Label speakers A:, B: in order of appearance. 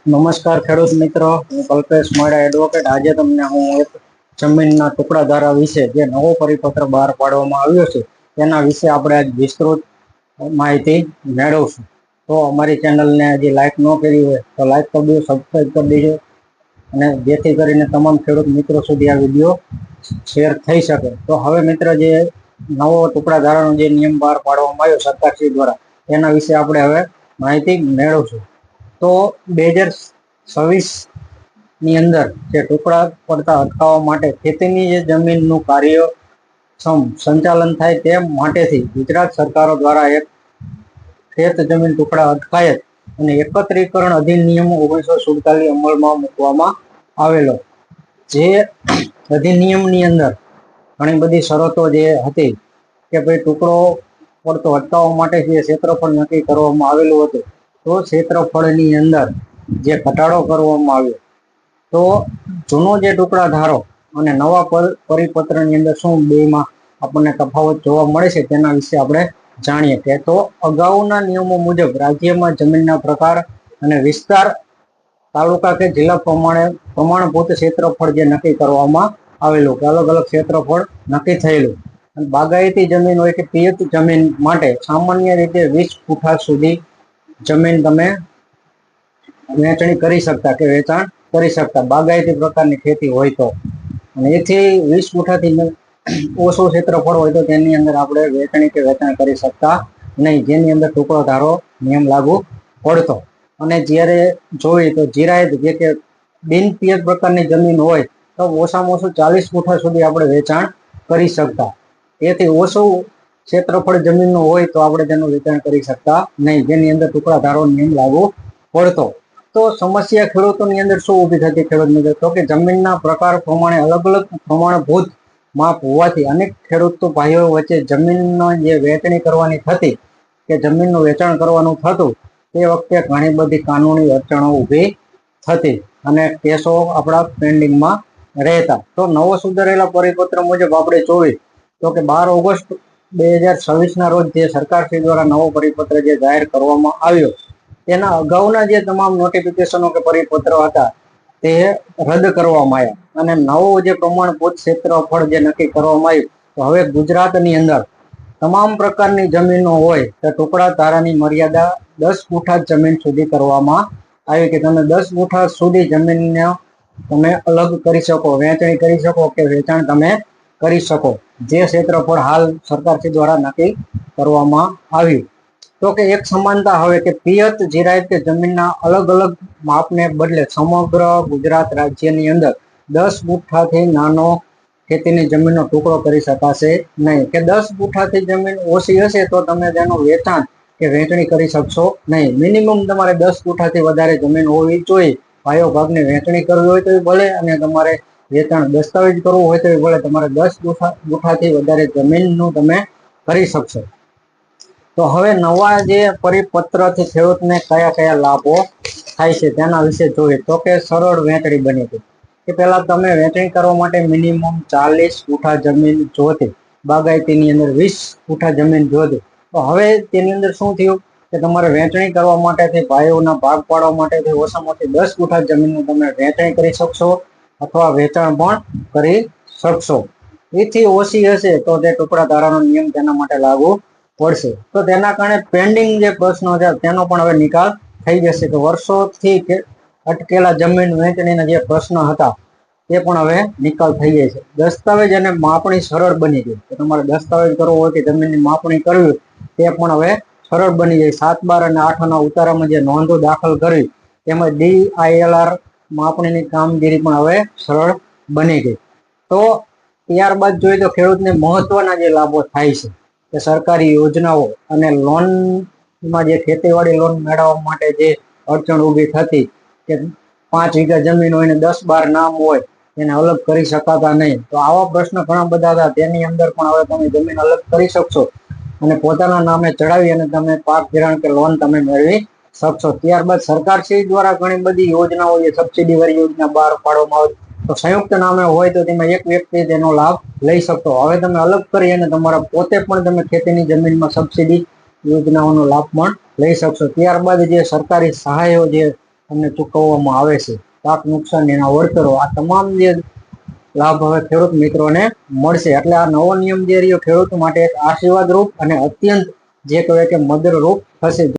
A: નમસ્કાર ખેડૂત મિત્રો, હું કલ્પેશ મોડા એડવોકેટ. આજે તમને હું એક જમીનના ટુકડા ધારા વિશે જે નવો પરિપત્ર બહાર પાડવામાં આવ્યો છે તેના વિશે આપણે આજ વિસ્તૃત માહિતી મેળવશું. તો અમારી ચેનલને હજી લાઈક ન કરી હોય તો લાઈક કરી દો, સબસ્ક્રાઈબ કરી દેજો, અને જેથી કરીને તમામ ખેડૂત મિત્રો સુધી આ વિડીયો શેર થઈ શકે. તો હવે મિત્ર, જે નવો ટુકડા ધારાનો જે નિયમ બહાર પાડવામાં આવ્યો સરકારશ્રી દ્વારા, તેના વિશે આપણે હવે માહિતી મેળવશું. તો 2026ની અંદર જે ટુકડા પડતા અટકાવવા માટે ખેતીની જે જમીનનું કાર્યક્ષમ સંચાલન થાય તે માટેથી ગુજરાત સરકારો દ્વારા એક ખેત જમીન ટુકડા અટકાયત અને એકત્રીકરણ અધિનિયમ 1947 અમલમાં મૂકવામાં આવેલો. જે અધિનિયમની અંદર ઘણી બધી શરતો જે હતી કે ભાઈ ટુકડો પડતો અટકાવવા માટે જે ક્ષેત્રફળ નક્કી કરવામાં આવેલું હતું, તો ક્ષેત્રફળની અંદર જે ઘટાડો કરવામાં આવ્યો, તો જૂનો જે ટુકડા ધારો અને નવા પરિપત્રની અંદર શું બેમાં આપણને તફાવત જોવા મળે છે તેના વિશે આપણે જાણીએ. કે તો અગાઉના નિયમો મુજબ રાજ્યમાં જમીનના પ્રકાર અને વિસ્તાર તાલુકા કે જિલ્લા પ્રમાણભૂત ક્ષેત્રફળ જે નક્કી કરવામાં આવેલું, કે અલગ અલગ ક્ષેત્રફળ નક્કી થયેલું. અને બાગાયતી જમીન હોય કે પિયત જમીન માટે સામાન્ય રીતે 20 ગુઠા સુધી જમીન તમે વેચણી કરી શકતા કે વેચાણ કરી શકતા, બાગાયતી પ્રકારની ખેતી હોય તો. અને એથી 20 ગુઠાથી ઓછું ક્ષેત્રફળ હોય તો તેની અંદર આપણે વેચણી કે વેચાણ કરી શકતા નહીં, જેની અંદર ટુકડો ધારો નિયમ લાગુ પડતો. અને જ્યારે જોઈએ તો જીરાયત જે કે બિનપિયત પ્રકારની જમીન હોય તો ઓછામાં ઓછું 40 ગુઠા સુધી આપણે વેચાણ કરી શકતા. તેથી ઓછું ક્ષેત્રફળ જમીનનું હોય તો આપણે તેનું વેચાણ કરી શકતા નહીં, જેની અંદર ટુકડા ધારો નિયમ લાગુ પડતો. તો સમસ્યા ખેડૂતોની અંદર શું ઊભી થતી ખેડૂત મિત્રો? તો કે જમીનના પ્રકાર પ્રમાણે અલગ અલગ પ્રમાણભૂત માપ હોવાથી અનેક ખેડૂત ભાઈઓ વચ્ચે જમીનનો જે વહેંચણી કરવાની થતી કે જમીનનું વેચાણ કરવાનું થતું, તે વખતે ઘણી બધી કાનૂની અડચણો ઊભી થતી અને કેસો આપણા પેન્ડિંગમાં રહેતા. તો નવો સુધારેલા પરિપત્ર મુજબ આપણે જોઈએ તો કે 12 ઓગસ્ટ 2026ના રોજ જે સરકારશ્રી દ્વારા નવો પરિપત્ર જે જાહેર કરવામાં આવ્યો, તેના અગાઉના જે તમામ નોટિફિકેશનો કે પરિપત્રો હતા તે રદ કરવામાં આવ્યા અને નવું જે પ્રમાણભૂત ક્ષેત્રફળ જે નક્કી કરવામાં આવ્યું, તો હવે ગુજરાતની અંદર તમામ પ્રકારની જમીનો હોય તો ટુકડા ધારાની મર્યાદા 10 ગુઠા જમીન સુધી કરવામાં આવી, કે તમે 10 ગુઠા સુધી જમીનને તમે અલગ કરી શકો, વેચણી કરી શકો કે વેચાણ તમે કરી શકો, જે ક્ષેત્રફળ હાલ સરકારશ્રી દ્વારા નક્કી કરવામાં આવ્યું. તો કે એક સમાનતા હવે કે પિયત જીરાયત કે જમીનના અલગ અલગ માપને બદલે સમગ્ર ગુજરાત રાજ્યની અંદર 10 ગુઠાથી નાનો ખેતીની જમીનનો ટુકડો કરી શકાશે નહીં, કે 10 ગુઠાથી જમીન ઓછી હશે તો તમે તેનું વેચાણ કે વેચણી કરી શકશો નહીં. મિનિમમ તમારે 10 ગુઠાથી વધારે જમીન હોવી જોઈએ. ભાઈઓ ભાગની વેચણી કરવી હોય તો ભલે, અને તમારે વેચાણ દસ્તાવેજ કરવું હોય તો ભલે, તમારે 10 ગુઠાથી વધારે જમીનનું તમે કરી શકશો. તો હવે નવા જે પરિપત્રથી ખેડૂતને કયા કયા લાભો થાય છે તેના વિશે જોઈએ તો કે સરળ વેચણી બની હતી. કે પહેલા તમે વેચણી કરવા માટે મિનિમમ 40 ગુઠા જમીન જોતી, બાગાયતીની અંદર 20 ગુઠા જમીન જોતી. તો હવે તેની અંદર શું થયું કે તમારે વેચણી કરવા માટેથી ભાઈઓના ભાગ પાડવા માટેથી ઓછામાં ઓછી 10 ગુઠા જમીનનું તમે વેચણી કરી શકશો અથવા વેચાણ પણ કરી શકશો. એથી ઓછી હશે તો તે ટુકડા ધારાનો નિયમ તેના માટે લાગુ પડશે. તો તેના કારણે પેન્ડિંગ જે પ્રશ્નો છે તેનો પણ હવે નિકાલ થઈ જશે, કે વર્ષોથી અટકેલા જમીન વહેંચણીના જે પ્રશ્ન હતા તે પણ હવે નિકાલ થઈ જાય છે. દસ્તાવેજ અને માપણી સરળ બની ગઈ, કે તમારે દસ્તાવેજ કરવો હોય કે જમીનની માપણી કરવી તે પણ હવે સરળ બની જાય. 7, 12 અને 8ના ઉતારામાં જે નોંધો દાખલ કરવી, તેમજ DILR માપણીની કામગીરી પણ હવે સરળ બની ગઈ. તો ત્યારબાદ જોઈએ તો ખેડૂતને મહત્વના જે લાભો થાય છે કે સરકારી યોજનાઓ અને લોનમાં જે ખેતીવાડી લોન મેળવવા માટે જે અડચણ ઊભી થતી કે 5 વીઘા જમીન હોય ને 10, 12 નામ હોય એને અલગ કરી શકાતા નહીં, તો આવા પ્રશ્ન ઘણા બધા હતા. તેની અંદર પણ હવે તમે જમીન અલગ કરી શકશો અને પોતાના નામે ચડાવી અને તમે પાક ધિરાણ કે લોન તમે મેળવી શકશો. ત્યારબાદ સરકારશ્રી દ્વારા ઘણી બધી યોજનાઓ, જે સબસિડી વાળી યોજના બહાર પાડવામાં આવી, તો સંયુક્ત નામે હોય તો તેમાં એક વ્યક્તિ તેનો લાભ લઈ શકતો. હવે તમે અલગ કરી અને તમારા પોતે પણ તમે ખેતીની જમીનમાં સબસિડી યોજનાઓનો લાભ પણ લઈ શકશો. ત્યારબાદ જે સરકારી સહાયો જે અમને ચૂકવવામાં આવે છે. પાક નુકસાન, એના વળતરો, આ તમામ જે લાભ હવે ખેડૂત મિત્રોને મળશે. એટલે આ નવો નિયમ જે રહ્યો ખેડૂતો માટે એક આશીર્વાદ રૂપ અને અત્યંત જે કહેવાય કે મદદરૂપ થશે.